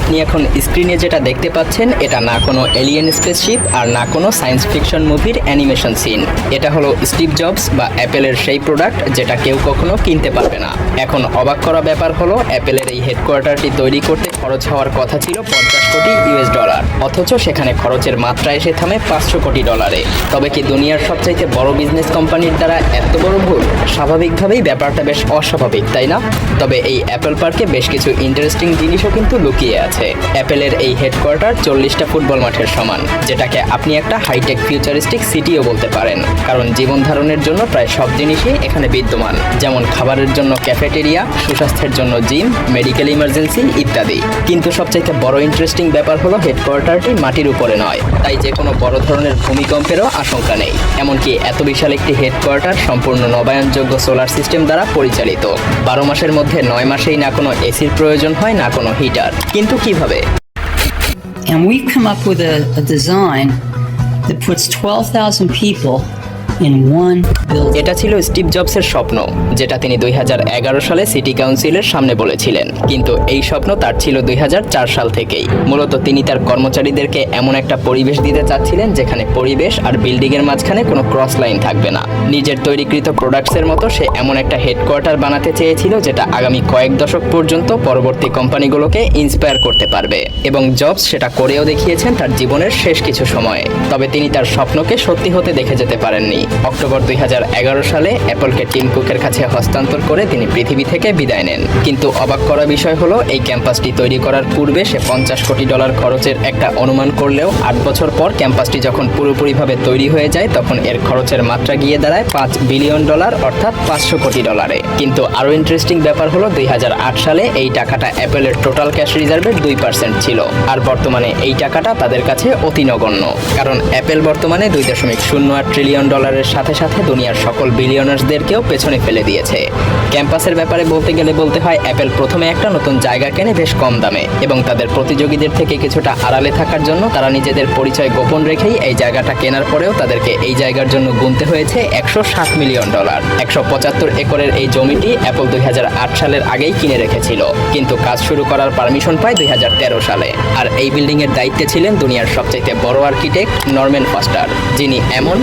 আপনি এখন স্ক্রিনে যেটা দেখতে পাচ্ছেন এটা না কোনো এলিয়েন স্পেসশিপ আর না কোনো সায়েন্স ফিকশন মুভির অ্যানিমেশন সিন। এটা হলো স্টিভ জবস বা অ্যাপেলের সেই প্রোডাক্ট যেটা কেউ কখনো কিনতে পারবে না। এখন অবাক করা ব্যাপার হলো অ্যাপেলের এই হেডকোয়ার্টারটি তৈরি করতে খরচ হওয়ার কথা ছিল $50 কোটি, অথচ সেখানে খরচের মাত্রা এসে থামে $500 কোটি। তবে কি দুনিয়ার সবচাইতে বড় বিজনেস কোম্পানির দ্বারা এত বড় ভুল? স্বাভাবিকভাবেই ব্যাপারটা বেশ অস্বাভাবিক, তাই না? তবে এই অ্যাপেল পার্কে বেশ কিছু ইন্টারেস্টিং জিনিসও কিন্তু লুকিয়ে আছে। অ্যাপেলের এই হেডকোয়ার্টার 40টা ফুটবল মাঠের সমান, যেটাকে আপনি একটা হাইটেক ফিউচারিস্টিক সিটিও বলতে পারেন, কারণ জীবন ধারণের জন্য প্রায় সব জিনিসই এখানে বিদ্যমান, যেমন খাবারের জন্য ক্যাফেটেরিয়া, সুস্বাস্থ্যের জন্য জিম, মেডিকেল ইমার্জেন্সি ইত্যাদি। কিন্তু সবচাইতে বড় ইন্টারেস্টিং ব্যাপার হলো হেডকোয়ার্টারটি মাটির উপরে নয়, তাই যে কোনো বড় ধরনের ভূমিকম্পেরও আশঙ্কা নেই। এমনকি এত বিশাল একটি হেডকোয়ার্টার সম্পূর্ণ নবায়নযোগ্য সোলার সিস্টেম দ্বারা পরিচালিত। 12 মাসের মধ্যে 9 মাসেই না কোনো এসির প্রয়োজন হয় না কোনো হিটার। কিন্তু কিভাবে? And we've come up with a design that puts 12,000 people in one building. এটা ছিল স্টিভ জবসের স্বপ্ন, যেটা তিনি 2011 সালে সিটি কাউন্সিলের সামনে বলেছিলেন। কিন্তু এই স্বপ্ন তার ছিল 2004 সাল থেকেই। মূলত তিনি তার কর্মচারীদেরকে এমন একটা পরিবেশ দিতে চাচ্ছিলেন যেখানে পরিবেশ আর বিল্ডিং এর মাঝখানে কোনো ক্রস লাইন থাকবে না। নিজের তৈরিকৃত প্রোডাক্টসের মতো সে এমন একটা হেডকোয়ার্টার বানাতে চেয়েছিল যেটা আগামী কয়েক দশক পর্যন্ত পরবর্তী কোম্পানিগুলোকে ইন্সপায়ার করতে পারবে, এবং জবস সেটা করেও দেখিয়েছেন তার জীবনের শেষ কিছু সময়ে। তবে তিনি তার স্বপ্নকে সত্যি হতে দেখে যেতে পারেননি। অক্টোবর 2011 সালে অ্যাপলকে টিম কুকের কাছে হস্তান্তর করে তিনি পৃথিবী থেকে বিদায় নেন। কিন্তু অবাক করা বিষয় হলো এই ক্যাম্পাসটি তৈরি করার পূর্বে সে $50 কোটি খরচের একটা অনুমান করলেও 8 বছর পর ক্যাম্পাসটি যখন পুরোপুরিভাবে তৈরি হয়ে যায় তখন এর খরচের মাত্রা গিয়ে দাঁড়ায় $5 বিলিয়ন, অর্থাৎ $500 কোটি। কিন্তু আরও ইন্টারেস্টিং ব্যাপার হলো 2008 সালে এই টাকাটা অ্যাপলের টোটাল ক্যাশ রিজার্ভের 2% ছিল, আর বর্তমানে এই টাকাটা তাদের কাছে অতি নগণ্য। কারণ অ্যাপেল বর্তমানে $2.08 ট্রিলিয়ন সাথে সাথে দুনিয়ার সকল বিলিয়নার্সদেরকেও পেছনে ফেলে দিয়েছে। ক্যাম্পাসের ব্যাপারে বলতে গেলে বলতে হয় অ্যাপেল প্রথমে একটা নতুন জায়গা কেনে বেশ কম দামে, এবং তাদের প্রতিযোগীদের থেকে কিছুটা আড়ালে থাকার জন্য তারা নিজেদের পরিচয় গোপন রেখেই এই জায়গাটা কেনার পরেও তাদেরকে এই জায়গার জন্য গুনতে হয়েছে $160 মিলিয়ন। 175 একরের এই জমিটি অ্যাপল 2008 সালের আগেই কিনে রেখেছিল, কিন্তু কাজ শুরু করার পারমিশন পায় 2013 সালে। আর এই বিল্ডিং এর দায়িত্বে ছিলেন দুনিয়ার সবচেয়ে বড় আর্কিটেক্ট নরম্যান ফস্টার, যিনি এমন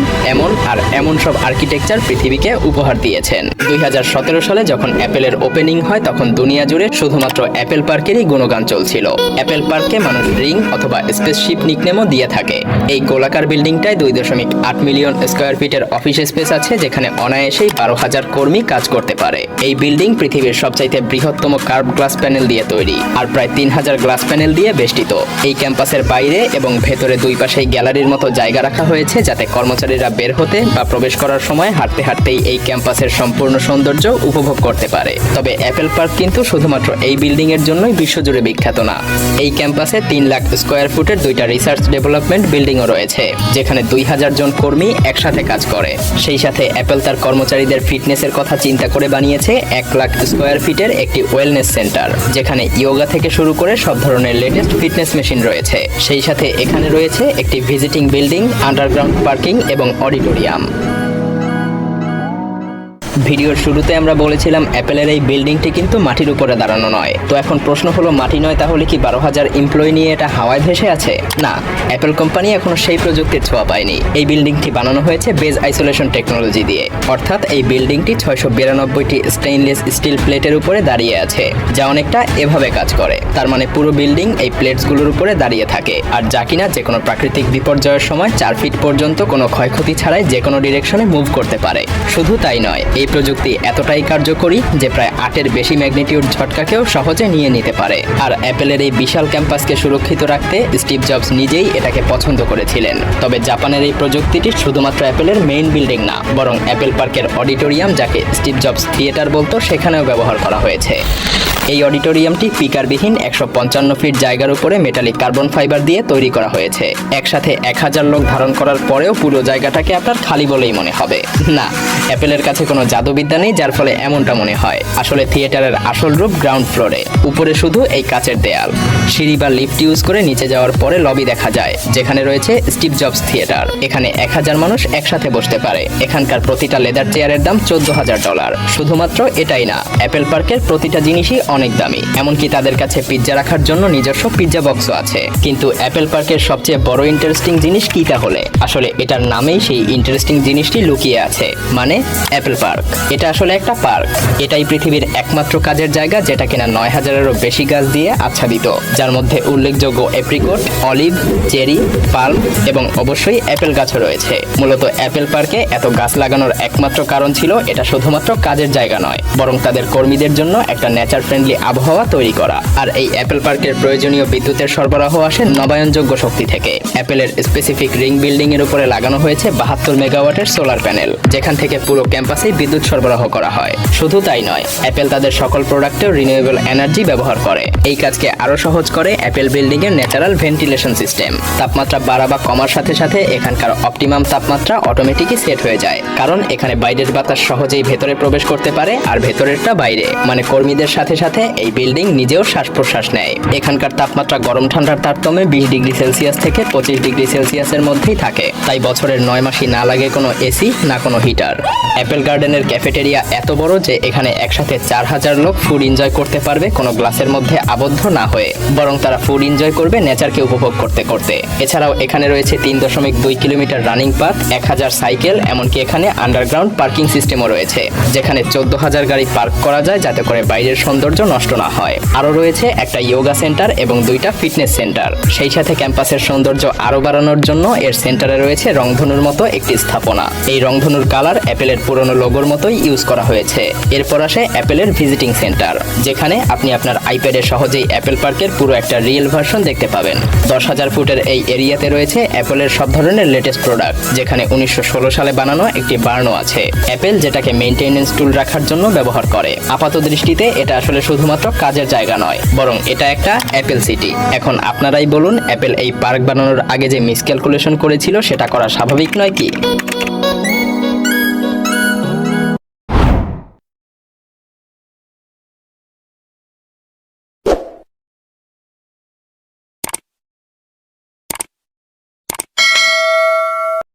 এমন সব আর্কিটেকচার পৃথিবীকে উপহার দিয়েছেন। 2017 সালে যখন অ্যাপেলের ওপেনিং হয় তখন দুনিয়া জুড়ে শুধুমাত্র অ্যাপেল পার্কেরই গুণগান চলছিল। অ্যাপেল পার্ককে মানুষ রিং অথবা স্পেসশিপ নিকনেমও দিয়ে থাকে। এই গোলাকার বিল্ডিংটায় 2.8 মিলিয়ন স্কোয়ার ফিটের অফিস স্পেস আছে, যেখানে অনায়াসেই 12,000 কর্মী কাজ করতে পারে। এই বিল্ডিং পৃথিবীর সবচাইতে বৃহত্তম কার্ভ গ্লাস প্যানেল দিয়ে তৈরি, আর প্রায় 3000 গ্লাস প্যানেল দিয়ে বেষ্টিত। এই ক্যাম্পাসের বাইরে এবং ভেতরে দুই পাশেই গ্যালারির মতো জায়গা রাখা হয়েছে, যাতে কর্মচারীরা বের হতে বা প্রবেশ করার সময় হাঁটতে হাঁটতেই এই ক্যাম্পাসের সম্পূর্ণ সৌন্দর্য উপভোগ করতে পারে। তবে অ্যাপেল পার্ক কিন্তু শুধুমাত্র এই বিল্ডিং এর জন্যই বিশ্বজুড়ে বিখ্যাত না। এই ক্যাম্পাসে 3 লাখ স্কোয়ার ফুটের 2টা রিসার্চ ডেভেলপমেন্ট বিল্ডিংও রয়েছে, যেখানে 2000 জন কর্মী একসাথে কাজ করে। সেই সাথে অ্যাপেল তার কর্মচারীদের ফিটনেসের কথা চিন্তা করে বানিয়েছে 1 লাখ স্কোয়ার ফিটের একটি ওয়েলনেস সেন্টার, যেখানে ইয়োগা থেকে শুরু করে সব ধরনের লেটেস্ট ফিটনেস মেশিন রয়েছে। সেই সাথে এখানে রয়েছে একটি ভিজিটিং বিল্ডিং, আন্ডারগ্রাউন্ড পার্কিং এবং অডিটোরিয়াম। ভিডিওর শুরুতে আমরা বলেছিলাম অ্যাপেলের এই বিল্ডিংটি কিন্তু মাটির উপরে দাঁড়ানো নয়। তো এখন প্রশ্ন হলো, মাটি নয় তাহলে কি 12,000 এমপ্লয়ি নিয়ে এটা হাওয়ায় ভেসে আছে? না, অ্যাপেল কোম্পানি এখনো সেই প্রযুক্তির ছোঁয়া পায়নি। এই বিল্ডিংটি বানানো হয়েছে বেজ আইসোলেশন টেকনোলজি দিয়ে, অর্থাৎ এই বিল্ডিংটি 692টি স্টেইনলেস স্টিল প্লেটের উপরে দাঁড়িয়ে আছে, যা অনেকটা এভাবে কাজ করে। তার মানে পুরো বিল্ডিং এই প্লেটসগুলোর উপরে দাঁড়িয়ে থাকে, আর যা কিনা যে কোনো প্রাকৃতিক বিপর্যয়ের সময় 4 ফিট পর্যন্ত কোনো ক্ষয়ক্ষতি ছাড়াই যে কোনো ডিরেকশনে মুভ করতে পারে। শুধু তাই নয়, এই প্রযুক্তি এতটাই কার্যকরী যে প্রায় 8-এর বেশি ম্যাগনিটিউড ঝটকাকেও সহজে নিয়ে নিতে পারে। আর অ্যাপেলের এই বিশাল ক্যাম্পাসকে সুরক্ষিত রাখতে স্টিভ জবস নিজেই এটাকে পছন্দ করেছিলেন। তবে জাপানের এই প্রযুক্তিটি শুধুমাত্র অ্যাপেলের মেইন বিল্ডিং না, বরং অ্যাপেল পার্কের অডিটোরিয়াম, যাকে স্টিভ জবস থিয়েটার বলতো, সেখানেও ব্যবহার করা হয়েছে। এই অডিটোরিয়ামটি স্পিকারবিহীন 155 ফিট জায়গার উপরে মেটালিক কার্বন ফাইবার দিয়ে তৈরি করা হয়েছে। একসাথে 1000 লোক ধারণ করার পরেও পুরো জায়গাটাকে আপনার খালি বলেই মনে হবে না। অ্যাপেলের কাছে কোনো জাদুবিদ্যা নেই যার ফলে এমনটা মনে হয়। আসলে থিয়েটারের আসল রূপ গ্রাউন্ড ফ্লোরে, উপরে শুধু এই কাচের দেয়াল। সিঁড়ি বা লিফট ইউজ করে নিচে যাওয়ার পরে লবি দেখা যায়, যেখানে রয়েছে স্টিভ জবস থিয়েটার। এখানে 1000 মানুষ একসাথে বসতে পারে। এখানকার প্রতিটা লেদার চেয়ারের দাম $14,000। শুধুমাত্র এটাই না, অ্যাপেল পার্কের প্রতিটা জিনিসই অনেক দামি। এমনকি তাদের কাছে পিৎজা রাখার জন্য নিজস্ব পিৎজা বক্সও আছে। কিন্তু অ্যাপেল পার্কের সবচেয়ে বড় ইন্টারেস্টিং জিনিস কি তাহলে? আসলে এটার নামেই সেই ইন্টারেস্টিং জিনিসটি লুকিয়ে আছে, মানে অ্যাপেল পার্ক। এটা আসলে একটা পার্ক। এটাই পৃথিবীর একমাত্র কাজের জায়গা যেটা কিনা 9000-এরও বেশি গাছ দিয়ে আচ্ছাদিত, যার মধ্যে উল্লেখযোগ্য এপ্রিকট, অলিভ, চেরি, পাল্ম এবং অবশ্যই অ্যাপেল গাছও রয়েছে। মূলত অ্যাপেল পার্কে এত গাছ লাগানোর একমাত্র কারণ ছিল এটা শুধুমাত্র কাজের জায়গা নয়, বরং তাদের কর্মীদের জন্য একটা নেচার ফ্রেন্ডলি আবহাওয়া তৈরি করা। আর এই অ্যাপেল পার্কের প্রয়োজনীয় বিদ্যুতের সরবরাহ আসে নবায়নযোগ্য শক্তি থেকে। অ্যাপেলের স্পেসিফিক রিং বিল্ডিং এর উপরে লাগানো হয়েছে 72 মেগাওয়াটের সোলার প্যানেল, যেখান থেকে পুরো ক্যাম্পাসেই বিদ্যুৎ সরবরাহ করা হয়। শুধু তাই নয়, অ্যাপেল তাদের সকল প্রোডাক্টেও রিনিউয়েবল এনার্জি ব্যবহার করে। এই কাজকে আরো সহজ করে অ্যাপেল বিল্ডিং এর ন্যাচারাল ভেন্টিলেশন সিস্টেম। তাপমাত্রা বাড়া বা কমার সাথে সাথে এখানকার অপটিমাম তাপমাত্রা অটোমেটিকই সেট হয়ে যায়, কারণ এখানে বাইরের বাতাস সহজেই ভেতরে প্রবেশ করতে পারে আর ভেতরেরটা বাইরে, মানে কর্মীদের সাথে সাথে এই বিল্ডিং নিজেও শ্বাস প্রশ্বাস নেয়। এখানকার তাপমাত্রা গরম ঠান্ডার তারতম্যে 20 ডিগ্রি সেলসিয়াস থেকে 25 ডিগ্রি সেলসিয়াসের মধ্যেই থাকে, তাই বছরের 9 মাসই না লাগে কোনো এসি না কোনো হিটার। অ্যাপেল গার্ডেনের ক্যাফেটেরিয়া এত বড় যে এখানে একসাথে 4000 লোক ফুড এনজয় করতে পারবে কোনো গ্লাসের মধ্যে আবদ্ধ না হয়ে, বরং তারা ফুড এনজয় করবে নেচারকে উপভোগ করতে করতে। এছাড়াও এখানে রয়েছে 3.2 কিলোমিটার রানিং পাথ, 1000 সাইকেল, এমনকি এখানে আন্ডারগ্রাউন্ড পার্কিং সিস্টেমও রয়েছে, যেখানে 14000 গাড়ি পার্ক করা যায় যাতে করে বাইরের সৌন্দর্য নষ্ট না হয়। আরও রয়েছে একটা যোগা সেন্টার এবং 2টা ফিটনেস সেন্টার। সেই সাথে ক্যাম্পাসের সৌন্দর্য আরও বাড়ানোর জন্য এর সেন্টারে রয়েছে রংধনুর মতো একটি স্থাপনা। এই রংধনুর কালার অ্যাপেলের পুরনো লোগোর মতোই ইউজ করা হয়েছে। এরপর আসে অ্যাপেলের ভিজিটিং সেন্টার, যেখানে আপনি আপনার আইপ্যাডে সহজেই অ্যাপেল পার্কের পুরো একটা রিয়েল ভার্সন দেখতে পাবেন। 10,000 ফুটের এই এরিয়াতে রয়েছে অ্যাপেলের সব ধরনের লেটেস্ট প্রোডাক্ট, যেখানে 1916 সালে বানানো একটি বার্নও আছে। অ্যাপেল যেটাকে মেইনটেনেন্স টুল রাখার জন্য ব্যবহার করে। আপাত দৃষ্টিতে এটা আসলে শুধুমাত্র কাজের জায়গা নয়, বরং এটা একটা অ্যাপেল সিটি। এখন আপনারাই বলুন, অ্যাপেল এই পার্ক বানানোর আগে যে মিসক্যালকুলেশন করেছিল সেটা করা স্বাভাবিক নয় কি?